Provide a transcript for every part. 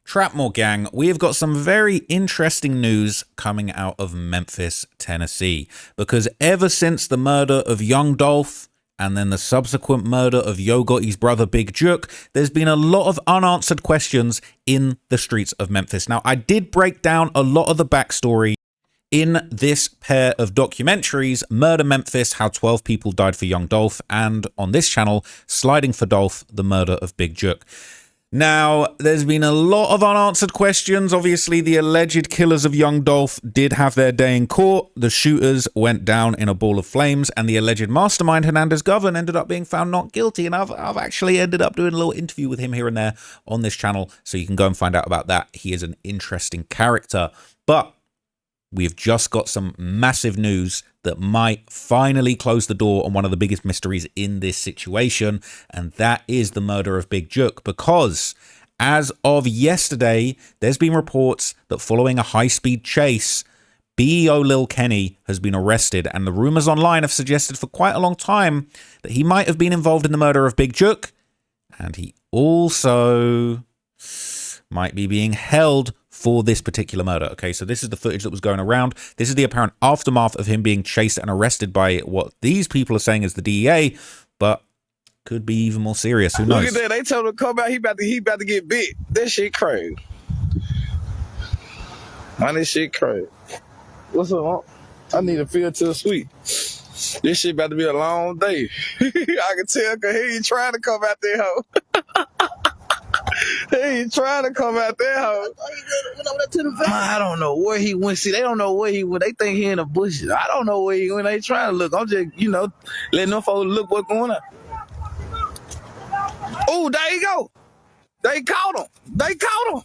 Trapmore gang, we have got some very interesting news coming out of Memphis, Tennessee, because ever since the murder of young Dolph and then the subsequent murder of Yo Gotti's brother Big Jook, there's been a lot of unanswered questions in the streets of Memphis. Now, I did break down a lot of the backstory in this pair of documentaries, Murder Memphis, How 12 People Died for Young Dolph, and on this channel, Sliding for Dolph, The Murder of Big Jook. Now, there's been a lot of unanswered questions. Obviously, the alleged killers of young Dolph did have their day in court. The shooters went down in a ball of flames, and the alleged mastermind, Hernandez Govan, ended up being found not guilty. And I've actually ended up doing a little interview with him here and there on this channel, so you can go and find out about that. He is an interesting character. But we've just got some massive news that might finally close the door on one of the biggest mysteries in this situation, and that is the murder of Big Jook. Because as of yesterday, there's been reports that following a high-speed chase, BEO Lil Kenny has been arrested, and the rumors online have suggested for quite a long time that he might have been involved in the murder of Big Jook, and he also might be being held for this particular murder. Okay, so this is the footage that was going around. This is the apparent aftermath of him being chased and arrested by what these people are saying is the DEA, but could be even more serious. Who knows? Look at that. They told him to come out. He about to get bit. That shit crazy. Man, this shit crazy. What's up, I need a feel to the sweet. This shit about to be a long day. I can tell because he ain't trying to come out there, hoe. He ain't trying to come out there, hoe. I don't know where he went. See, they don't know where he went. They think he in the bushes. I don't know where he went. They trying to look. I'm just, letting them folks look what's going on. Oh, there you go. They caught him. They caught him.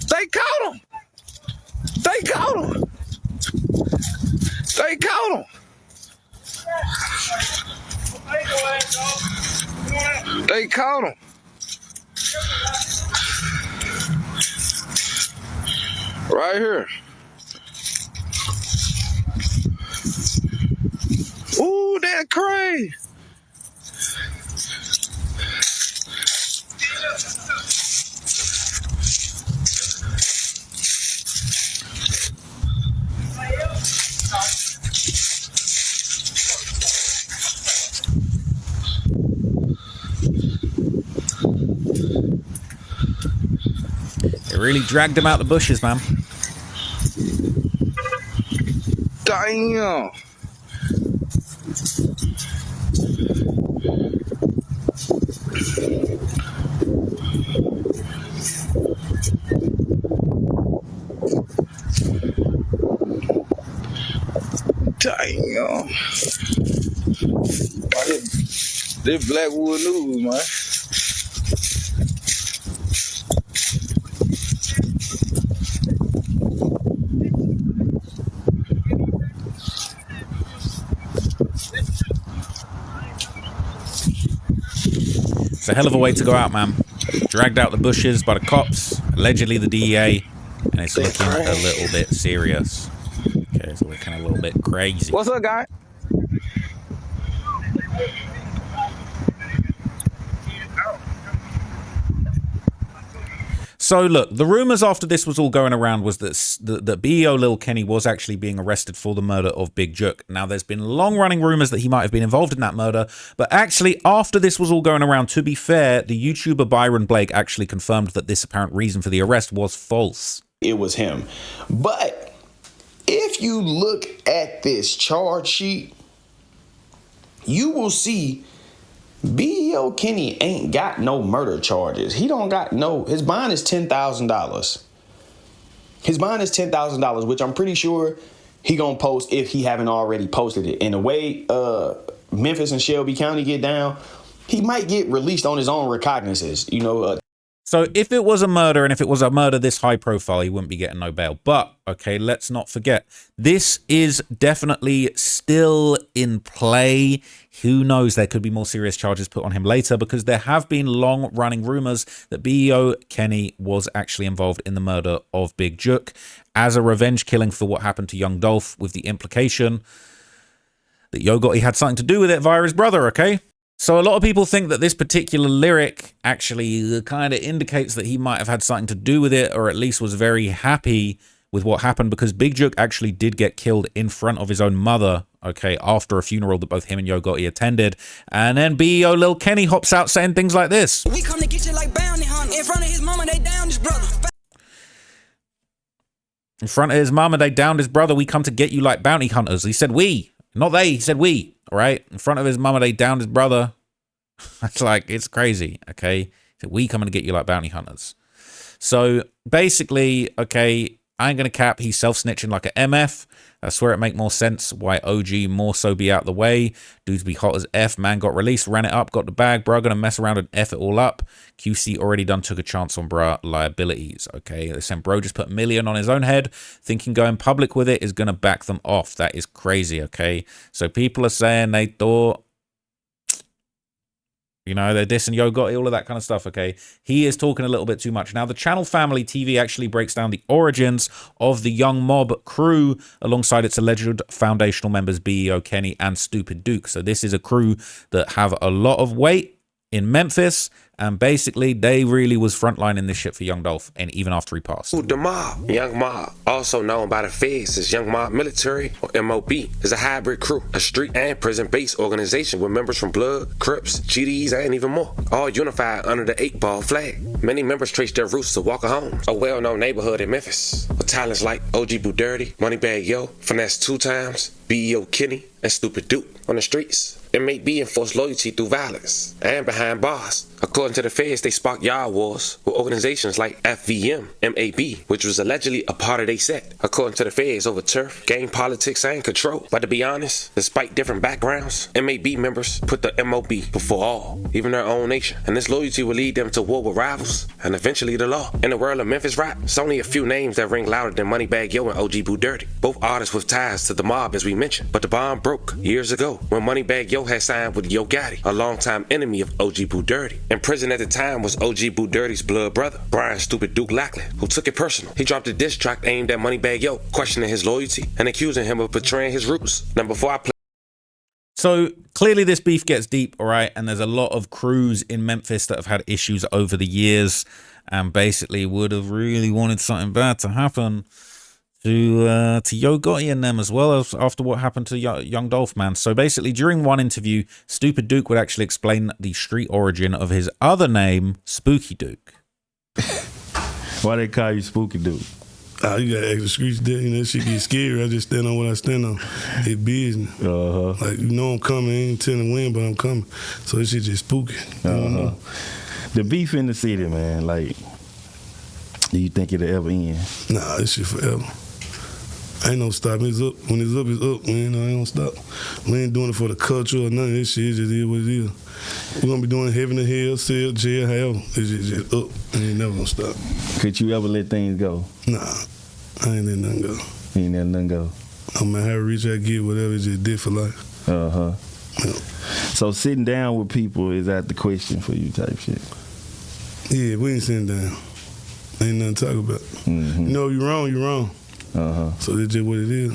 They caught him. They caught him. They caught him. They caught him. Right here. Ooh, that's crazy. They really dragged him out the bushes, man. Damn. Damn. This Blackwood News, man. It's a hell of a way to go out, man. Dragged out the bushes by the cops, allegedly the DEA, and it's looking a little bit serious. Okay, it's looking a little bit crazy. What's up, guy? So look, the rumors after this was all going around was that BEO Lil Kenny was actually being arrested for the murder of Big Jook. Now, there's been long-running rumors that he might have been involved in that murder, but actually, after this was all going around, to be fair, the YouTuber Byron Blake actually confirmed that this apparent reason for the arrest was false. It was him. But if you look at this charge sheet, you will see BEO Kenny ain't got no murder charges. He don't got no, his bond is $10,000. His bond is $10,000, which I'm pretty sure he gonna post if he haven't already posted it. And the way Memphis and Shelby County get down, he might get released on his own recognizances, So if it was a murder, and if it was a murder this high profile, he wouldn't be getting no bail. But, okay, let's not forget, this is definitely still in play. Who knows, there could be more serious charges put on him later, because there have been long-running rumors that BEO Kenny was actually involved in the murder of Big Jook as a revenge killing for what happened to young Dolph, with the implication that Yo Gotti had something to do with it via his brother, okay? So a lot of people think that this particular lyric actually kind of indicates that he might have had something to do with it, or at least was very happy with what happened, because Big Jook actually did get killed in front of his own mother, okay, after a funeral that both him and Yo Gotti attended. And then BEO Lil Kenny hops out saying things like this. We come to get you like bounty hunter. In front of his mama, they down his brother. In front of his mama, they downed his brother. We come to get you like bounty hunters. He said we, not they. He said we, all right? In front of his mama, they downed his brother. That's like, it's crazy, okay? He said, we coming to get you like bounty hunters. So basically, okay, I ain't gonna cap, he's self-snitching like a MF. I swear it make more sense why OG more so be out the way. Dudes be hot as F. Man got released, ran it up, got the bag, bruh. Gonna mess around and F it all up. QC already done took a chance on bruh liabilities. Okay, they said bro just put $1 million on his own head, thinking going public with it is gonna back them off. That is crazy. Okay, so people are saying they thought, you know, they're dissing Yo Gotti, all of that kind of stuff, okay? He is talking a little bit too much. Now, the channel Family TV actually breaks down the origins of the Young Mob crew alongside its alleged foundational members, BEO Kenny and Stupid Duke. So this is a crew that have a lot of weight in Memphis, and basically they really was frontlining this shit for Young Dolph, and even after he passed. The Mob, Young Mob, also known by the feds as Young Mob Military or MOB, is a hybrid crew, a street and prison-based organization with members from Blood, Crips, GDs, and even more, all unified under the 8-ball flag. Many members trace their roots to Walker Homes, a well-known neighborhood in Memphis, with talents like OG Boo Dirty, Moneybag Yo, Finesse 2 Times, BEO Kenny, and Stupid Duke. On the streets, it may be enforced loyalty through violence and behind bars. According to the feds, they sparked yard wars with organizations like FVM, MAB, which was allegedly a part of their set. According to the feds, over turf, gang politics, and control. But to be honest, despite different backgrounds, MAB members put the MOB before all, even their own nation. And this loyalty will lead them to war with rivals and eventually the law. In the world of Memphis rap, it's only a few names that ring louder than Moneybag Yo and OG Boo Dirty. Both artists with ties to the mob, as we mentioned. But the bond broke years ago when Moneybag Yo had signed with Yo Gotti, a longtime enemy of OG Boo Dirty. In prison at the time was OG Boo Dirty's blood brother, Brian Stupid Duke Lachlan, who took it personal. He dropped a diss track aimed at Moneybag Yo, questioning his loyalty and accusing him of betraying his roots. Now before I play. So clearly this beef gets deep, all right? And there's a lot of crews in Memphis that have had issues over the years and basically would have really wanted something bad to happen to Yo Gotti and them, as well as after what happened to Young Dolph, man. So basically, during one interview, Stupid Duke would actually explain the street origin of his other name, Spooky Duke. Why they call you Spooky Duke? You got extra streets there, you know, shit get scary. I just stand on what I stand on. It's business. Like, you know I'm coming, I ain't telling when, but I'm coming. So this shit just spooky. The beef in the city, man, like, do you think it'll ever end? Nah, this shit forever. Ain't no stopping. It's up. When it's up, it's up. You know, ain't no stop. We ain't doing it for the culture or none of this shit. It just is what it is. We're gonna be doing heaven to hell, cell, jail, hell. It's just up. And ain't never gonna stop. Could you ever let things go? Nah, I ain't let nothing go. You ain't let nothing go. No matter how rich I get, whatever, it's just dead for life. Yeah. So sitting down with people, is that the question for you type shit? Yeah, we ain't sitting down. Ain't nothing to talk about. You know, you're wrong, you're wrong. So that's just what it is.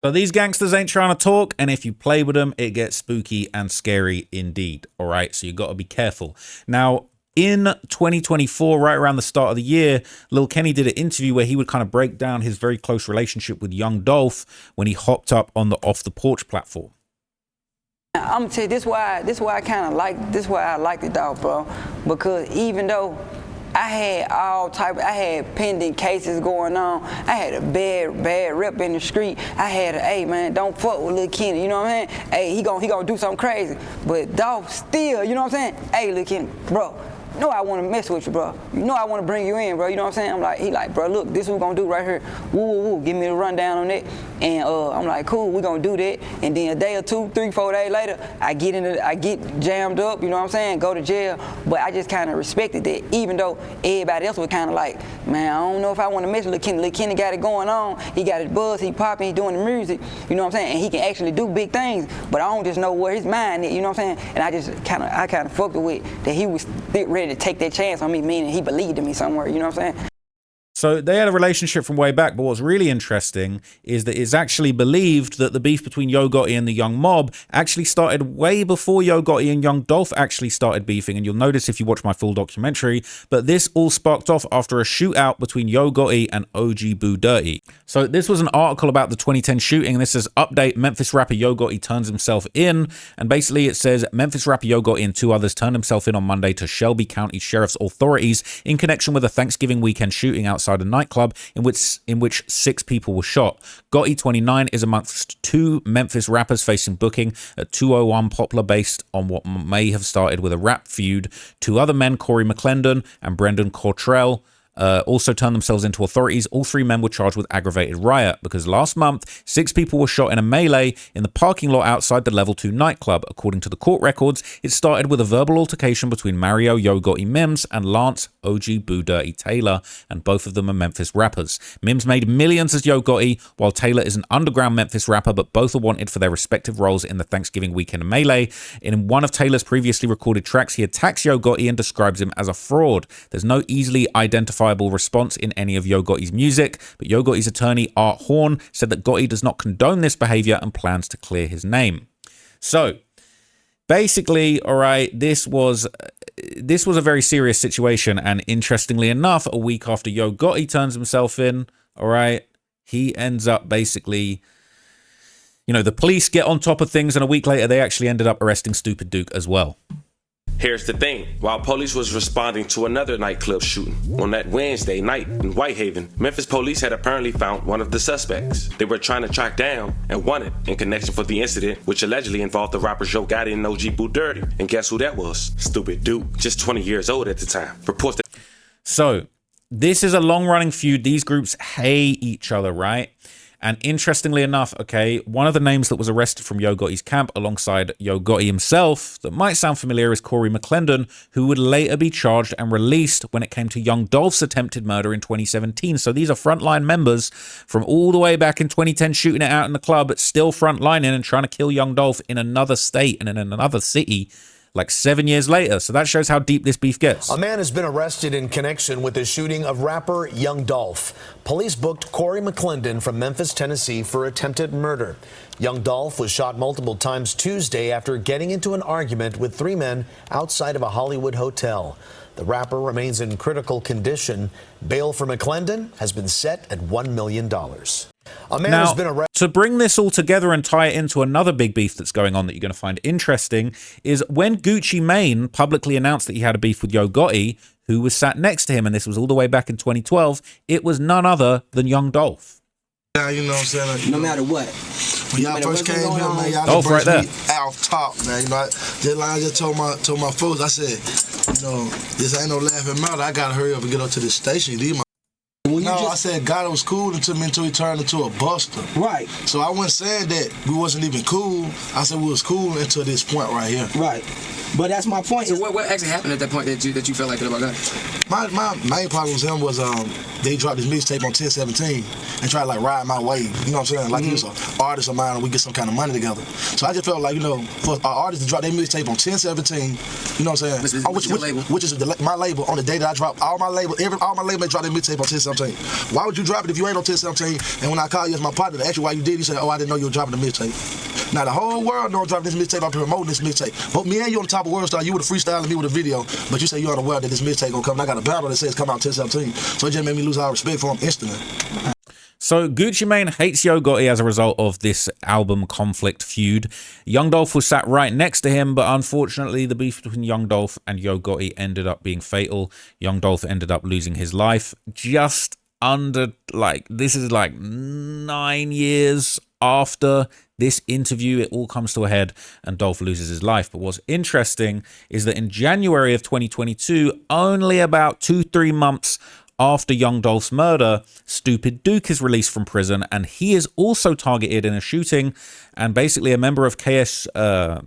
So these gangsters ain't trying to talk, and if you play with them, it gets spooky and scary indeed. All right, so you got to be careful. Now, in 2024, right around the start of the year, Lil Kenny did an interview where he would kind of break down his very close relationship with Young Dolph when he hopped up on the Off the Porch platform. I'm gonna tell you, this why I like the dog, bro, because even though I had pending cases going on. I had a bad rep in the street. I had a, hey man, don't fuck with Lil Kenny, you know what I'm saying? Hey, he gonna do something crazy. But Dolph still, you know what I'm saying? Hey, Lil Kenny, bro, you know I wanna mess with you, bro. You know I wanna bring you in, bro, you know what I'm saying? He like, bro, look, this is what we gonna do right here. Woo, give me the rundown on it. And I'm like, cool, we gonna do that. And then a day or 2, 3, 4 days later, I get jammed up, you know what I'm saying, go to jail. But I just kind of respected that, even though everybody else was kind of like, man, I don't know if I want to mess with Lil Kenny. Lil Kenny got it going on. He got his buzz, he popping, he doing the music, you know what I'm saying? And he can actually do big things, but I don't just know where his mind is, you know what I'm saying? And I kind of fucked with that he was ready to take that chance on me, meaning he believed in me somewhere, you know what I'm saying? So they had a relationship from way back, but what's really interesting is that it's actually believed that the beef between Yo Gotti and the Young Mob actually started way before Yo Gotti and Young Dolph actually started beefing, and you'll notice if you watch my full documentary, but this all sparked off after a shootout between Yo Gotti and OG Boo Dirty. So this was an article about the 2010 shooting, and this says, update, Memphis rapper Yo Gotti turns himself in, and basically it says, Memphis rapper Yo Gotti and 2 others turned himself in on Monday to Shelby County Sheriff's authorities in connection with a Thanksgiving weekend shooting outside a nightclub in which 6 people were shot. Gotti, 29, is amongst 2 Memphis rappers facing booking at 201 Poplar based on what may have started with a rap feud. 2 other men, Corey McClendon and Brendan Cortrell, also turned themselves into authorities. All 3 men were charged with aggravated riot because last month 6 people were shot in a melee in the parking lot outside the Level 2 nightclub. According to the court records, it started with a verbal altercation between Mario Yo Gotti Mims and Lance OG Boo Dirty Taylor, and both of them are Memphis rappers. Mims made millions as Yo Gotti, while Taylor is an underground Memphis rapper, but both are wanted for their respective roles in the Thanksgiving weekend melee. In one of Taylor's previously recorded tracks, he attacks Yo Gotti and describes him as a fraud. There's no easily identifiable response in any of Yo Gotti's music, but Yo Gotti's attorney Art Horn said that Gotti does not condone this behavior and plans to clear his name. So basically, all right, this was a very serious situation, and interestingly enough, a week after Yo Gotti turns himself in, all right, he ends up basically, you know, the police get on top of things, and a week later they actually ended up arresting Stupid Duke as well. Here's the thing. While police was responding to another nightclub shooting on that Wednesday night in Whitehaven, Memphis police had apparently found one of the suspects they were trying to track down and wanted in connection for the incident, which allegedly involved the rappers Yo Gotti and OG Boo Dirty. And guess who that was? Stupid Duke, just 20 years old at the time. Reports that. So this is a long-running feud. These groups hate each other, right? And interestingly enough, okay, one of the names that was arrested from Yo Gotti's camp alongside Yo Gotti himself that might sound familiar is Corey McClendon, who would later be charged and released when it came to Young Dolph's attempted murder in 2017. So these are frontline members from all the way back in 2010 shooting it out in the club, but still frontlining and trying to kill Young Dolph in another state and in another city like 7 years later. So that shows how deep this beef gets. A man has been arrested in connection with the shooting of rapper Young Dolph. Police booked Corey McClendon from Memphis, Tennessee for attempted murder. Young Dolph was shot multiple times Tuesday after getting into an argument with 3 men outside of a Hollywood hotel. The rapper remains in critical condition. Bail for McClendon has been set at $1 million. A man has been arrested. To bring this all together and tie it into another big beef that's going on that you're going to find interesting is when Gucci Mane publicly announced that he had a beef with Yo Gotti, who was sat next to him, and this was all the way back in 2012, it was none other than Young Dolph. Yeah, you know what I'm saying? Like, No matter what. when y'all first came here, man, y'all Dolph just right there. me off top, man. You know, I just told my folks, I said, you know, this ain't no laughing matter. I gotta hurry up and get up to this station. These I said God was cool until he turned into a buster. Right. So I wasn't saying that we wasn't even cool. I said we was cool until this point right here. Right. But that's my point. So what actually happened at that point that you felt like that about God? My main problem with him was they dropped this mixtape on 1017 and tried to like ride my wave. You know what I'm saying? Like he was an artist of mine and we get some kind of money together. So I just felt like, you know, for our artists to drop their mixtape on 1017, you know what I'm saying? Which is my label on the day that I dropped all my label they dropped their mixtape on 1017. Why would you drop it if you ain't on 1017? And when I call you as my partner to ask you why you did, you say, oh, I didn't know you were dropping the mixtape. Now the whole world know I'm dropping this mixtape, I'm promoting this mixtape. But me and you on the top of World Star, you would have freestyling me with a video, but you say you're unaware that this mixtape gonna come. And I got a battle that says come out 1017. So it just made me lose all respect for him instantly. So Gucci Mane hates Yo Gotti as a result of this album conflict feud. Young Dolph was sat right next to him, but unfortunately the beef between Young Dolph and Yo Gotti ended up being fatal. Young Dolph ended up losing his life just under, this is 9 years after this interview. It all comes to a head and Dolph loses his life. But what's interesting is that in January of 2022, only about 2-3 months after Young Dolph's murder, Stupid Duke is released from prison, and he is also targeted in a shooting. And basically a member of so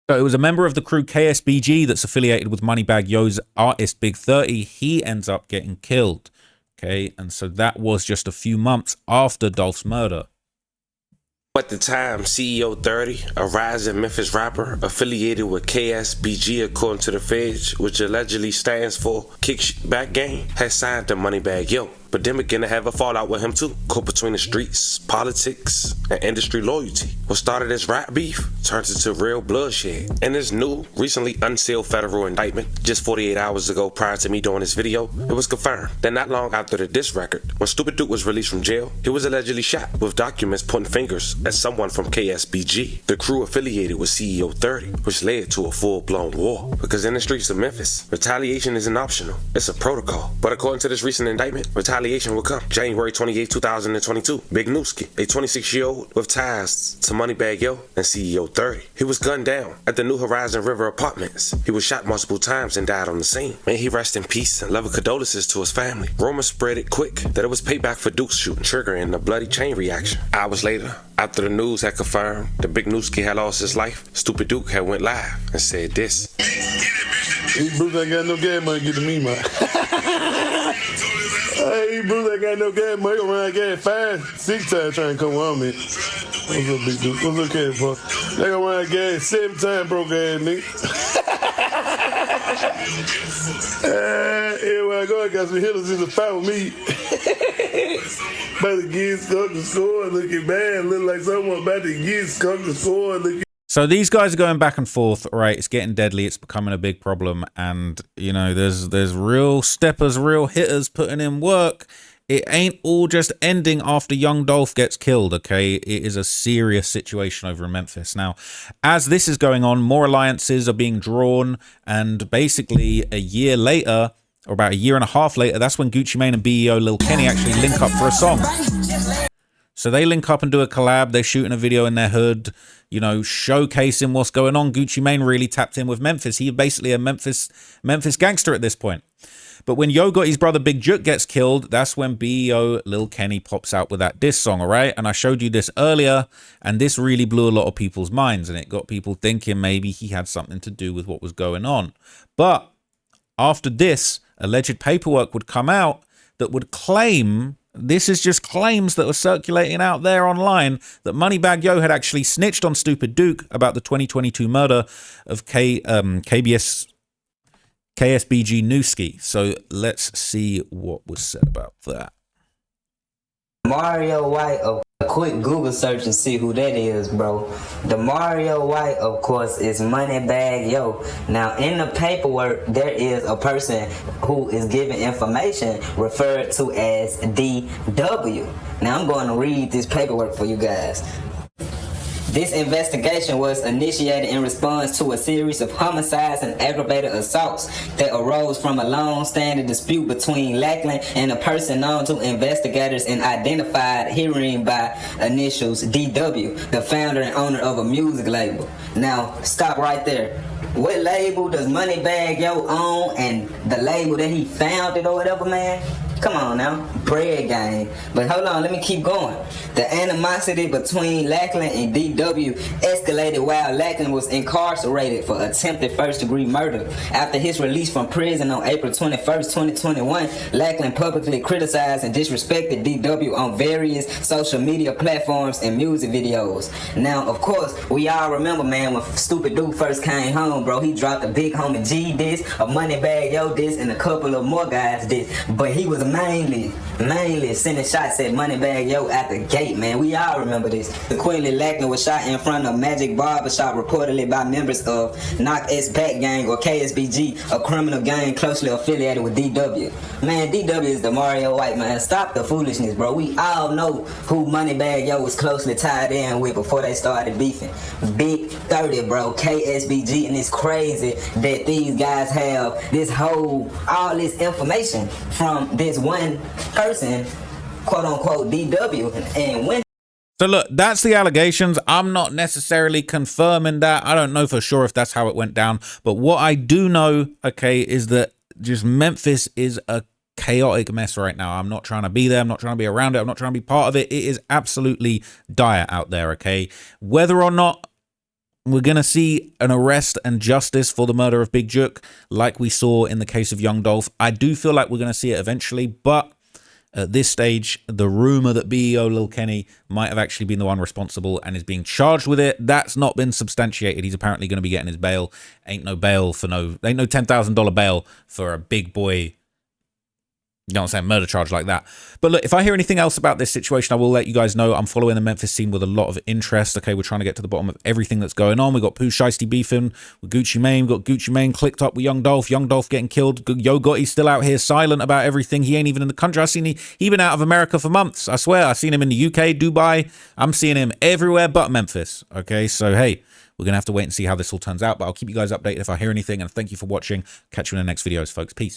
it was a member of the crew KSBG that's affiliated with Moneybagg Yo's artist Big 30. He ends up getting killed. Okay, and so that was just a few months after Dolph's murder. At the time, CEO 30, a rising Memphis rapper affiliated with KSBG according to the feds, which allegedly stands for Kickback Gang, had signed to Moneybagg Yo, but then began to have a fallout with him too. Caught between the streets, politics, and industry loyalty. What started as rap beef turned into real bloodshed. And this new, recently unsealed federal indictment, just 48 hours ago prior to me doing this video, it was confirmed that not long after the diss record, when Stupid Duke was released from jail, he was allegedly shot, with documents pointing fingers at someone from KSBG, the crew affiliated with CEO 30, which led to a full-blown war. Because in the streets of Memphis, retaliation isn't optional, it's a protocol. But according to this recent indictment, retaliation will come. January 28, 2022, Big Nooski, a 26-year-old with ties to Moneybagg Yo and CEO 30. He was gunned down at the New Horizon River Apartments. He was shot multiple times and died on the scene. May he rest in peace and love and condolences to his family. Rumors spread it quick that it was payback for Duke's shooting, triggering a bloody chain reaction. Hours later, after the news had confirmed that Big Nooski had lost his life, Stupid Duke had went live and said this. Hey, Bruce ain't got no gas money to get to me, man. Hey, Bruce ain't got no gas money. He around gas 5, 6 times trying to come around me. What's up, Big Duke? What's up, Cat, bro? They go around gas 7 times, broke ass nigga. Everywhere I go, I got some hitters in the fight with me. About to get skunked to score, looking bad. Look like someone about to get skunked to score, looking. So these guys are going back and forth, right? It's getting deadly. It's becoming a big problem. And, you know, there's real steppers, real hitters putting in work. It ain't all just ending after Young Dolph gets killed, okay? It is a serious situation over in Memphis. Now, as this is going on, more alliances are being drawn. And basically, a year later, or about a year and a half later, that's when Gucci Mane and BEO Lil Kenny actually link up for a song. So they link up and do a collab. They're shooting a video in their hood, you know, showcasing what's going on. Gucci Mane really tapped in with Memphis. He's basically a Memphis gangster at this point. But when Yo Gotti's brother Big Juk gets killed, that's when BEO Lil Kenny pops out with that diss song, all right? And I showed you this earlier, and this really blew a lot of people's minds, and it got people thinking maybe he had something to do with what was going on. But after this, alleged paperwork would come out that would claim, this is just claims that were circulating out there online, that Moneybagg Yo had actually snitched on Stupid Duke about the 2022 murder of KSBG Nooski. So let's see what was said about that. Mario White, a quick Google search and see who that is, bro. The Mario White, of course, is Moneybagg Yo. Now, in the paperwork, there is a person who is giving information referred to as DW. Now, I'm going to read this paperwork for you guys. This investigation was initiated in response to a series of homicides and aggravated assaults that arose from a long-standing dispute between Lackland and a person known to investigators and identified herein by initials DW, the founder and owner of a music label. Now, stop right there. What label does Moneybagg Yo own, and the label that he founded or whatever, man? Come on now, bread gang. But hold on, let me keep going. The animosity between Lackland and DW escalated while Lackland was incarcerated for attempted first-degree murder. After his release from prison on April 21st, 2021, Lackland publicly criticized and disrespected DW on various social media platforms and music videos. Now, of course, we all remember, man, when Stupid Duke first came home, bro, he dropped a big homie G diss, a Moneybagg Yo diss, and a couple of more guys diss. But he was mainly sending shots at Moneybagg Yo at the gate, man. We all remember this. Quinley Lackland was shot in front of Magic Barbershop, reportedly by members of Knock S Back Gang or KSBG, a criminal gang closely affiliated with DW. Man, DW is the Mario White, man. Stop the foolishness, bro. We all know who Moneybagg Yo was closely tied in with before they started beefing. Big 30, bro. KSBG, and it's crazy that these guys have all this information from this one person, quote unquote DW, and when. So look, that's the allegations. I'm not necessarily confirming that. I don't know for sure if that's how it went down. But what I do know, okay, is that just Memphis is a chaotic mess right now. I'm not trying to be there. I'm not trying to be around it. I'm not trying to be part of it. It is absolutely dire out there, okay? Whether or not we're going to see an arrest and justice for the murder of Big Juk, like we saw in the case of Young Dolph, I do feel like we're going to see it eventually, but At this stage, the rumor that BEO Lil Kenny might have actually been the one responsible and is being charged with it, that's not been substantiated. He's apparently going to be getting his bail. Ain't no $10,000 bail for a big boy, you know what I'm saying, murder charge like that. But look, if I hear anything else about this situation, I will let you guys know. I'm following the Memphis scene with a lot of interest. Okay, we're trying to get to the bottom of everything that's going on. We got Pooh Shiesty beefing with Gucci Mane. We got Gucci Mane clicked up with Young Dolph. Young Dolph getting killed. Yo Gotti still out here silent about everything. He ain't even in the country. I seen he been out of America for months. I swear, I seen him in the UK, Dubai. I'm seeing him everywhere but Memphis. Okay, so hey, we're gonna have to wait and see how this all turns out. But I'll keep you guys updated if I hear anything. And thank you for watching. Catch you in the next videos, folks. Peace.